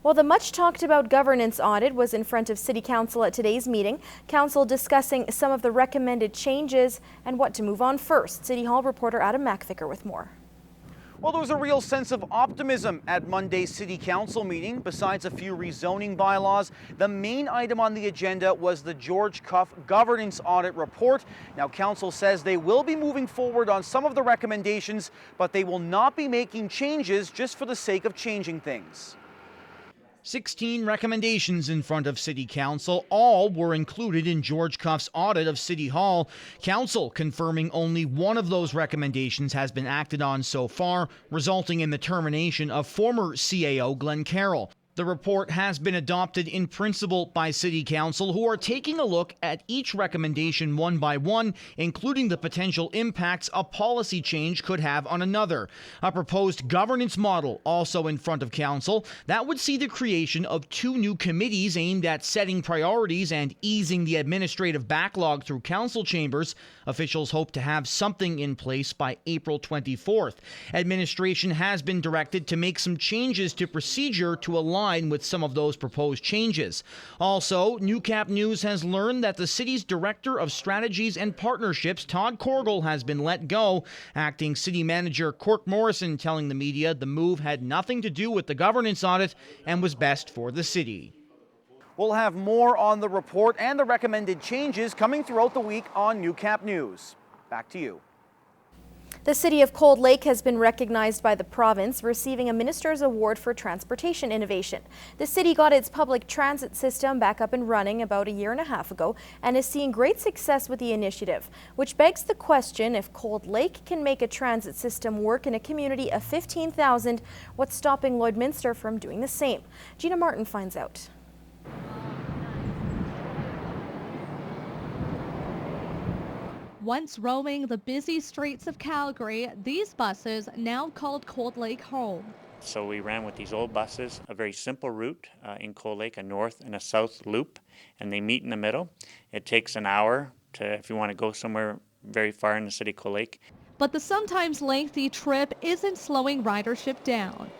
Well, the much talked about governance audit was in front of City Council at today's meeting. Council discussing some of the recommended changes and what to move on first. City Hall reporter Adam McVicker with more. Well, there was a real sense of optimism at Monday's City Council meeting. Besides a few rezoning bylaws, the main item on the agenda was the George Cuff Governance Audit Report. Now, Council says they will be moving forward on some of the recommendations, but they will not be making changes just for the sake of changing things. 16 recommendations in front of City Council. All were included in George Cuff's audit of City Hall. Council confirming only one of those recommendations has been acted on so far, resulting in the termination of former CAO Glenn Carroll. The report has been adopted in principle by City Council, who are taking a look at each recommendation one by one, including the potential impacts a policy change could have on another. A proposed governance model also in front of Council that would see the creation of 2 new committees aimed at setting priorities and easing the administrative backlog through council chambers. Officials hope to have something in place by April 24th. Administration has been directed to make some changes to procedure to align with some of those proposed changes. Also, Newcap News has learned that the city's Director of Strategies and Partnerships, Todd Corgel, has been let go. Acting City Manager Cork Morrison telling the media the move had nothing to do with the governance audit and was best for the city. We'll have more on the report and the recommended changes coming throughout the week on Newcap News. Back to you. The city of Cold Lake has been recognized by the province, receiving a Minister's Award for Transportation Innovation. The city got its public transit system back up and running about a year and a half ago and is seeing great success with the initiative, which begs the question if Cold Lake can make a transit system work in a community of 15,000, what's stopping Lloydminster from doing the same? Gina Martin finds out. Once roaming the busy streets of Calgary, these buses now called Cold Lake home. So we ran with these old buses, a very simple route in Cold Lake, a north and a south loop, and they meet in the middle. It takes an hour if you want to go somewhere very far in the city of Cold Lake. But the sometimes lengthy trip isn't slowing ridership down.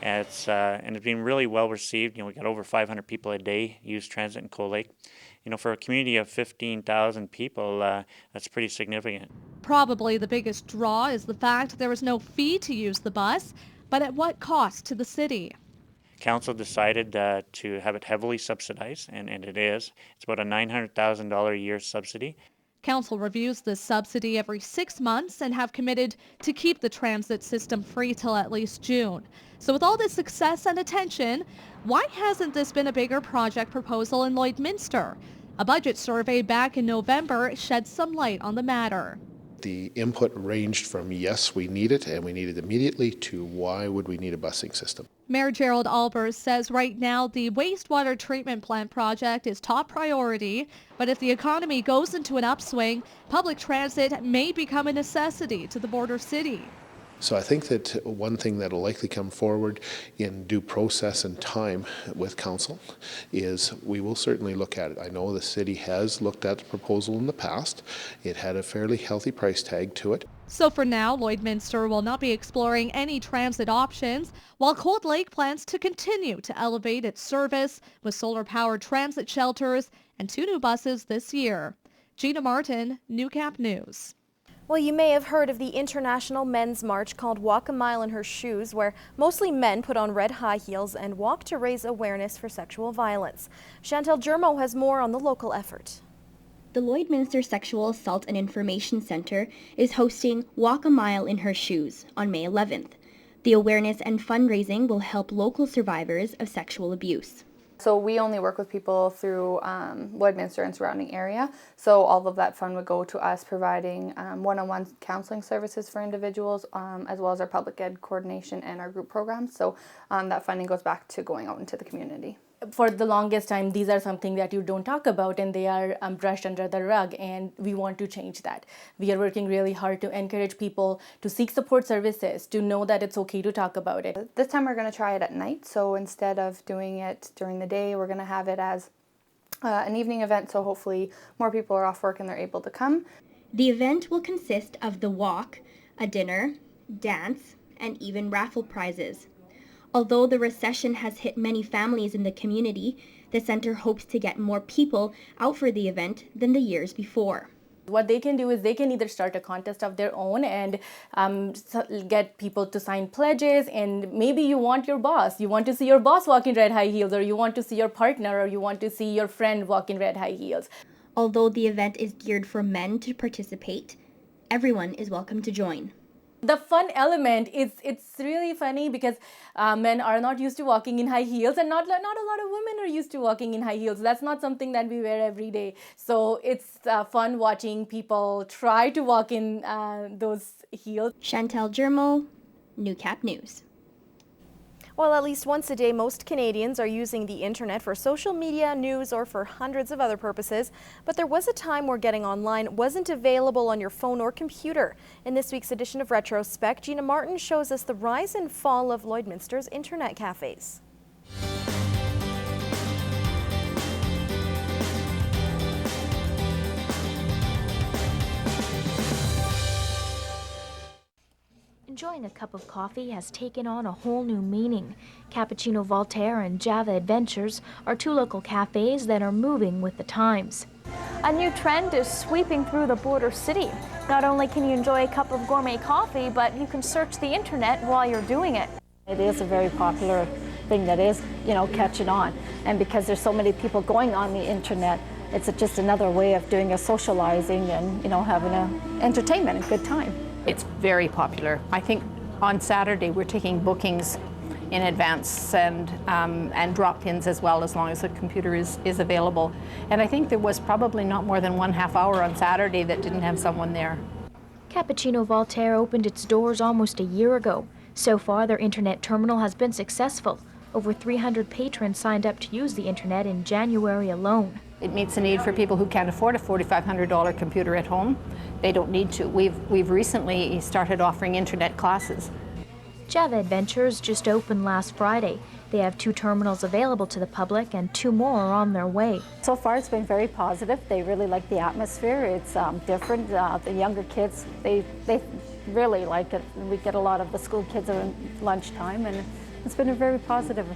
And it's been really well received. We got over 500 people a day use transit in Cold Lake. For a community of 15,000 people, that's pretty significant. Probably the biggest draw is the fact there is no fee to use the bus, but at what cost to the city? Council decided to have it heavily subsidized, and it is. It's about a $900,000 a year subsidy. Council reviews the subsidy every 6 months and have committed to keep the transit system free till at least June. So with all this success and attention, why hasn't this been a bigger project proposal in Lloydminster? A budget survey back in November shed some light on the matter. The input ranged from yes, we need it and we need it immediately to why would we need a busing system. Mayor Gerald Albers says right now the wastewater treatment plant project is top priority, but if the economy goes into an upswing, public transit may become a necessity to the border city. So I think that one thing that will likely come forward in due process and time with council is we will certainly look at it. I know the city has looked at the proposal in the past. It had a fairly healthy price tag to it. So for now, Lloydminster will not be exploring any transit options, while Cold Lake plans to continue to elevate its service with solar-powered transit shelters and 2 new buses this year. Gina Martin, Newcap News. Well, you may have heard of the International Men's March called Walk a Mile in Her Shoes, where mostly men put on red high heels and walk to raise awareness for sexual violence. Chantel Germo has more on the local effort. The Lloydminster Sexual Assault and Information Centre is hosting Walk a Mile in Her Shoes on May 11th. The awareness and fundraising will help local survivors of sexual abuse. So we only work with people through Lloydminster and surrounding area. So all of that fund would go to us providing one-on-one counseling services for individuals, as well as our public ed coordination and our group programs. So that funding goes back to going out into the community. For the longest time, these are something that you don't talk about and they are brushed under the rug, and we want to change that. We are working really hard to encourage people to seek support services, to know that it's okay to talk about it. This time we're going to try it at night, so instead of doing it during the day, we're going to have it as an evening event, so hopefully more people are off work and they're able to come. The event will consist of the walk, a dinner, dance, and even raffle prizes. Although the recession has hit many families in the community, the center hopes to get more people out for the event than the years before. What they can do is they can either start a contest of their own and get people to sign pledges, and maybe you want your boss. You want to see your boss walk in red high heels, or you want to see your partner, or you want to see your friend walk in red high heels. Although the event is geared for men to participate, everyone is welcome to join. The fun element is it's really funny because men are not used to walking in high heels, and not a lot of women are used to walking in high heels. That's not something that we wear every day. So it's fun watching people try to walk in those heels. Chantel Germo, Newcap News. Well, at least once a day, most Canadians are using the internet for social media, news, or for hundreds of other purposes. But there was a time where getting online wasn't available on your phone or computer. In this week's edition of Retrospect, Gina Martin shows us the rise and fall of Lloydminster's internet cafes. Enjoying a cup of coffee has taken on a whole new meaning. Cappuccino Voltaire and Java Adventures are two local cafes that are moving with the times. A new trend is sweeping through the border city. Not only can you enjoy a cup of gourmet coffee, but you can search the internet while you're doing it. It is a very popular thing that is, catching on. And because there's so many people going on the internet, it's just another way of doing a socializing and, having a entertainment and good time. It's very popular. I think on Saturday we're taking bookings in advance and drop-ins as well, as long as the computer is available. And I think there was probably not more than 1/2 hour on Saturday that didn't have someone there. Cappuccino Voltaire opened its doors almost a year ago. So far, their internet terminal has been successful. Over 300 patrons signed up to use the internet in January alone. It meets a need for people who can't afford a $4,500 computer at home. They don't need to. We've recently started offering internet classes. Java Adventures just opened last Friday. They have 2 terminals available to the public and 2 more are on their way. So far it's been very positive. They really like the atmosphere. It's different. The younger kids, they really like it. We get a lot of the school kids at lunchtime, and it's been a very positive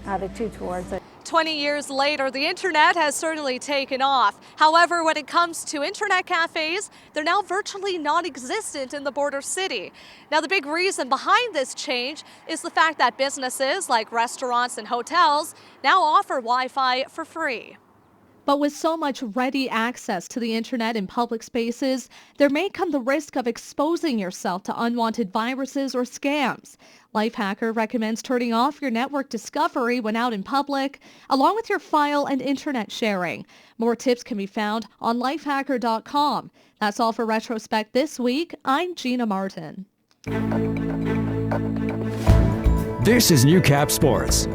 attitude towards it. 20 years later, the internet has certainly taken off. However, when it comes to internet cafes, they're now virtually non-existent in the border city. Now, the big reason behind this change is the fact that businesses like restaurants and hotels now offer Wi-Fi for free. But with so much ready access to the internet in public spaces, there may come the risk of exposing yourself to unwanted viruses or scams. Lifehacker recommends turning off your network discovery when out in public, along with your file and internet sharing. More tips can be found on lifehacker.com. That's all for Retrospect this week. I'm Gina Martin. This is Newcap Sports.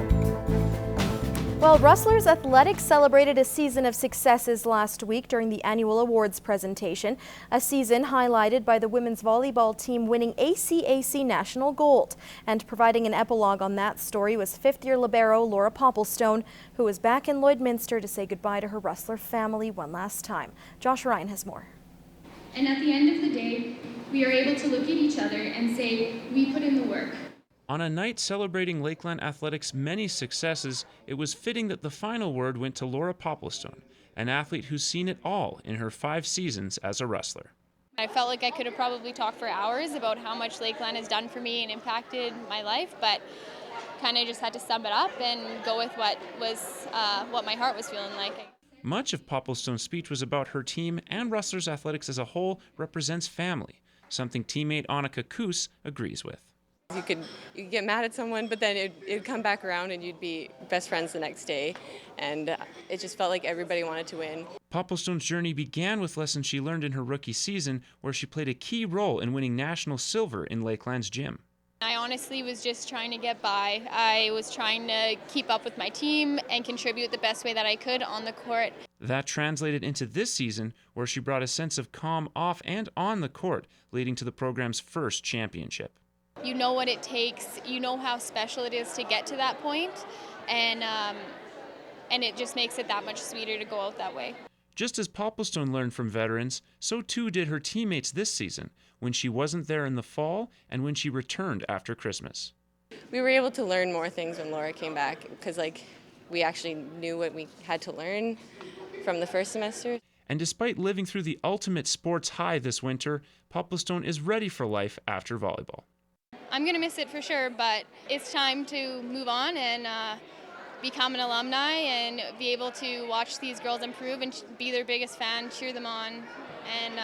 Well, Rustlers Athletics celebrated a season of successes last week during the annual awards presentation, a season highlighted by the women's volleyball team winning ACAC National Gold. And providing an epilogue on that story was fifth-year libero Laura Popplestone, who was back in Lloydminster to say goodbye to her Rustler family one last time. Josh Ryan has more. And at the end of the day, we are able to look at each other and say, we put in the work. On a night celebrating Lakeland Athletics' many successes, it was fitting that the final word went to Laura Popplestone, an athlete who's seen it all in her 5 seasons as a Rustler. I felt like I could have probably talked for hours about how much Lakeland has done for me and impacted my life, but kind of just had to sum it up and go with what my heart was feeling like. Much of Popplestone's speech was about her team, and Rustlers Athletics as a whole represents family, something teammate Annika Koos agrees with. You could get mad at someone, but then it'd come back around and you'd be best friends the next day. And it just felt like everybody wanted to win. Popplestone's journey began with lessons she learned in her rookie season, where she played a key role in winning national silver in Lakeland's gym. I honestly was just trying to get by. I was trying to keep up with my team and contribute the best way that I could on the court. That translated into this season, where she brought a sense of calm off and on the court, leading to the program's first championship. You know what it takes, you know how special it is to get to that point, and it just makes it that much sweeter to go out that way. Just as Popplestone learned from veterans, so too did her teammates this season, when she wasn't there in the fall and when she returned after Christmas. we were able to learn more things when Laura came back because like we actually knew what we had to learn from the first semester. And despite living through the ultimate sports high this winter, Popplestone is ready for life after volleyball. I'm going to miss it for sure, but it's time to move on and become an alumni and be able to watch these girls improve and be their biggest fan, cheer them on, and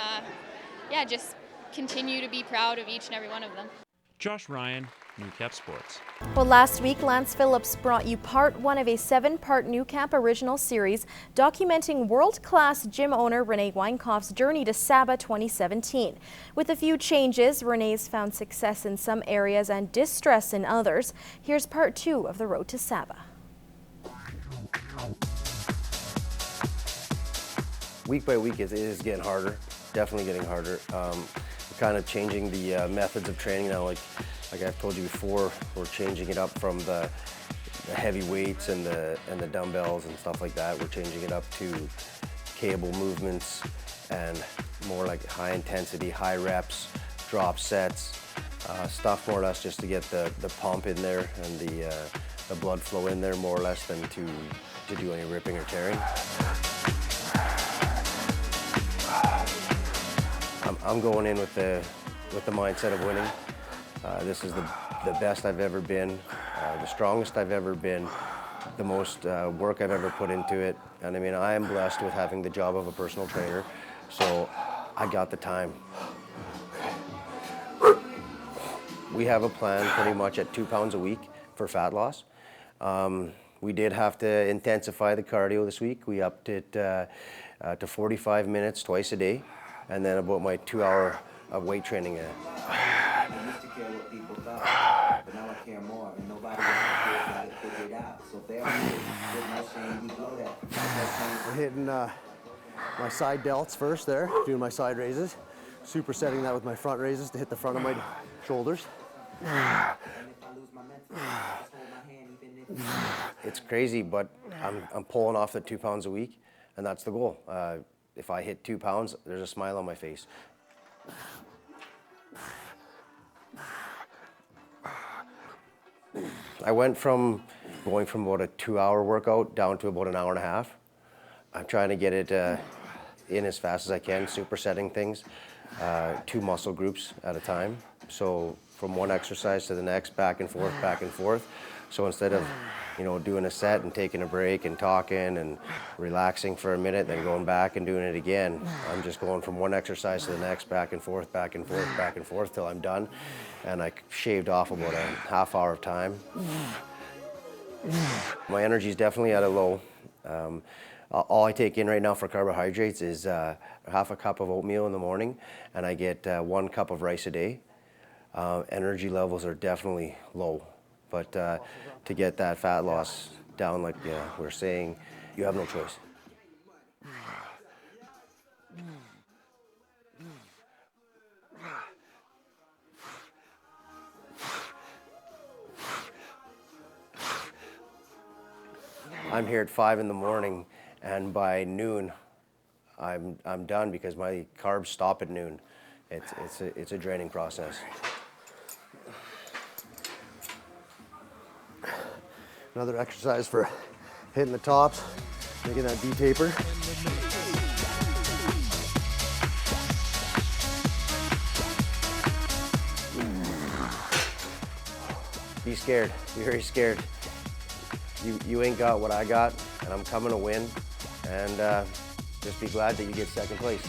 yeah, just continue to be proud of each and every one of them. Josh Ryan, Newcap Sports. Well, last week, Lance Phillips brought you part 1 of a 7-part Newcap original series documenting world-class gym owner Renee Weinkauf's journey to Sabah 2017. With a few changes, Renee's found success in some areas and distress in others. Here's part 2 of the road to Sabah. Week by week, it is getting harder, definitely getting harder. Kind of changing the methods of training now, like I've told you before, we're changing it up from the heavy weights and the dumbbells and stuff like that. We're changing it up to cable movements and more like high intensity, high reps, drop sets, stuff more or less just to get the pump in there and the blood flow in there more or less than to do any ripping or tearing. I'm going in with the mindset of winning. This is the best I've ever been, the strongest I've ever been, the most work I've ever put into it. And I mean, I am blessed with having the job of a personal trainer, so I got the time. We have a plan pretty much at 2 pounds a week for fat loss. We did have to intensify the cardio this week. We upped it to 45 minutes twice a day, and then about my 2 hour of weight training. We're hitting my side delts first there, doing my side raises, supersetting that with my front raises to hit the front of my shoulders. It's crazy, but I'm pulling off the 2 pounds a week, and that's the goal. If I hit 2 pounds, there's a smile on my face. I went from going from about a 2 hour workout down to about an hour and a half. I'm trying to get it in as fast as I can, supersetting things, 2 muscle groups at a time. So from one exercise to the next, back and forth, back and forth. So instead of, doing a set and taking a break and talking and relaxing for a minute, then going back and doing it again, I'm just going from one exercise to the next, back and forth, back and forth, back and forth till I'm done. And I shaved off about a half hour of time. My energy is definitely at a low. All I take in right now for carbohydrates is half a cup of oatmeal in the morning, and I get 1 cup of rice a day. Energy levels are definitely low. But to get that fat loss down, like we're saying, you have no choice. I'm here at 5 in the morning, and by noon, I'm done because my carbs stop at noon. It's a draining process. Another exercise for hitting the tops, making that D-taper. Be scared, be very scared. You ain't got what I got, and I'm coming to win, and just be glad that you get second place.